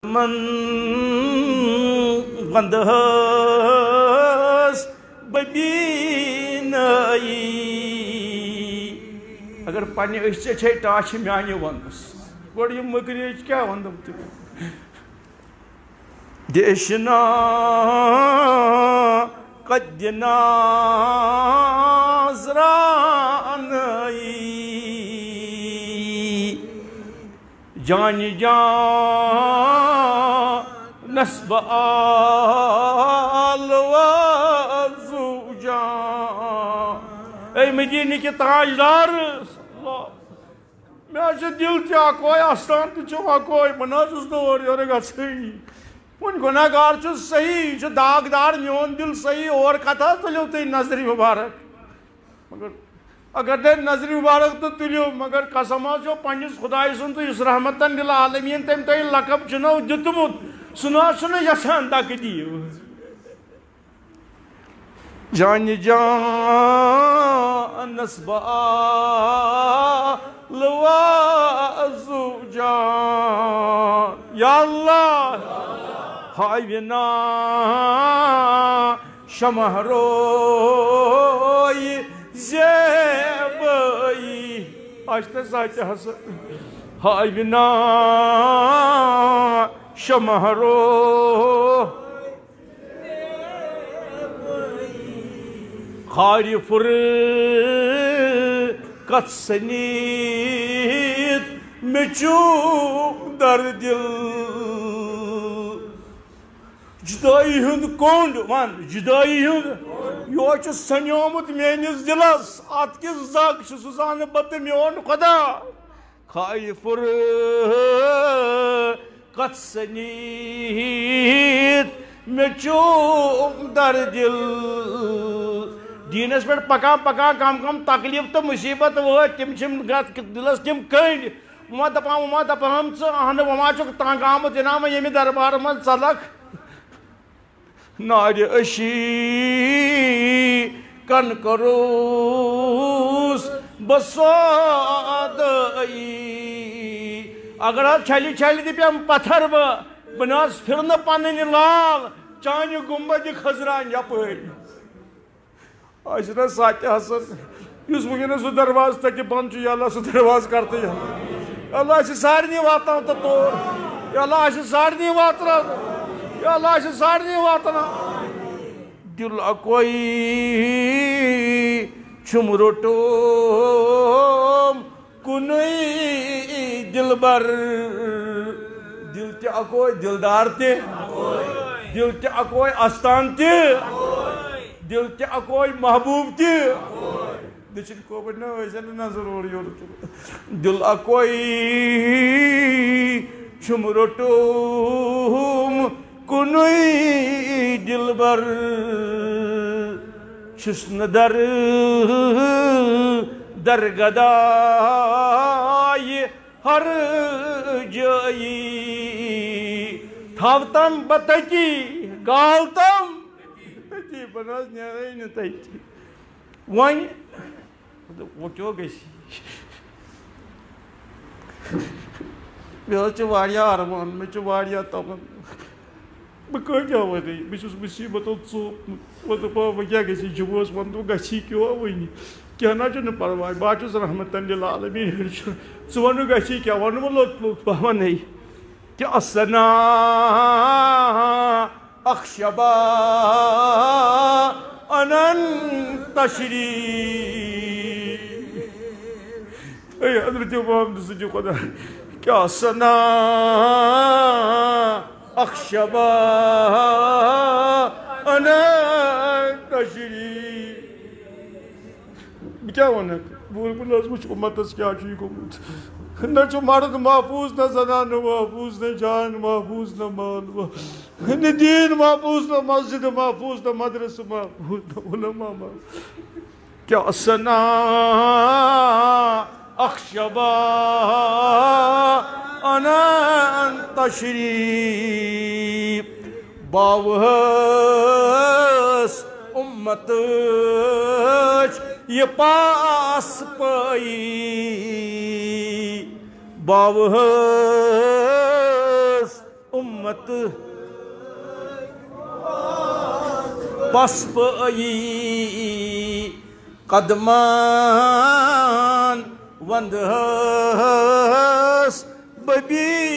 من وندہس ببینائی اگر پانی اچھے چھے ٹاچ میانی وندس گوڑ یہ مکنیچ کیا وندم تک دیشنا قد نازرانائی جان جان نسب آل وزو جان اے مدینہ کی تاجدار میں آج دل تیا کوئی آستان تچوا کوئی منازس دور یورے گا صحیح ان گناہگار چھو صحیح چھو داغدار میون دل صحیح اور کتا تلیو تی نظری مبارک مگر اگر دے نظری مبارک تو تلیو مگر قسم آجو پانیس خدای سن تو اس رحمتن للعالمین تیم تو لقب چنو جتمت سنا سنا یسان تاک دیو جان جان نسب آل وزو جان یا اللہ حائینا شمع روی زیبائی آجتے ساتھ حسن حائینا شمع روی خاری فرقت سنید مچوب در دل جدائی ہند کونڈ مان جدائی ہند یہ چھ سنیومت میانس دلس ات کس زاگ سوزان بت میون خدا خاری فرقت سنید مچوب در دل دینس پہ پکا پکا کم کم تکلیف تو مصیبت وات تم دلس تم کنڈ وما دپان اہن وما چھ تنگ آمت انام یمہ دربار من ژلکھ نار اشی کن کروس بسادائی اگر چھلی چھلی دی پیم پتھر بناس پھرن پنن لال چانہ گنبد خزران یپر آشنا ساتھ حسن اس ونکس سہ درواز تک بند یا اللہ سہ درواز کرتے اللہ سارنی واتان تو طور یا اللہ سارنی واتان یا اللہ سارنی واتان دل اکوئی چھم روٹوم کنوئی دل بر دل تے اکوئی دلدار تے دل تے اکوئی آستان تے دل تے اکوئی محبوب تے دچن کو بنا ویسے نہ ضرور یور دل اکوئی چھم روٹوم کنوئی دل بر چھسن در گدائی ہر جائی تھاوتم بتکی گالتم تتی بناس نیائی نتائی وائن وہ کیوں گیسی میں واریا آرمان میں واریا تمن بہ کیا ونی بس مصیبتوں ژوپ وہ دپا وہ کیا گژھی جموس ون تو گژھی کیوں ونی کیا نہ چھُنہٕ پرواے بہٕ چھُس رحمتن للعالمین ژٕ ون گژھی کیا ون لوٚت بہٕ ونے کہ اسنا اخشبا اننت شریف اے حضرت محمد سجی خدا کیا سنا اخشبا اننت شریف کیا ونک بول بلاس وچ امتس کیا چی گومت نہ چھ مرد محفوظ نہ زنان محفوظ نہ جان محفوظ نہ مال نہ دین محفوظ نہ مسجد محفوظ نہ مدرسہ محفوظ نہ علماء محفوظ کیا سنا اخشبا اننت شریف باوہس امتچ یہ پاس پائی باوہس مت پس پئی قدمان وندہس ببی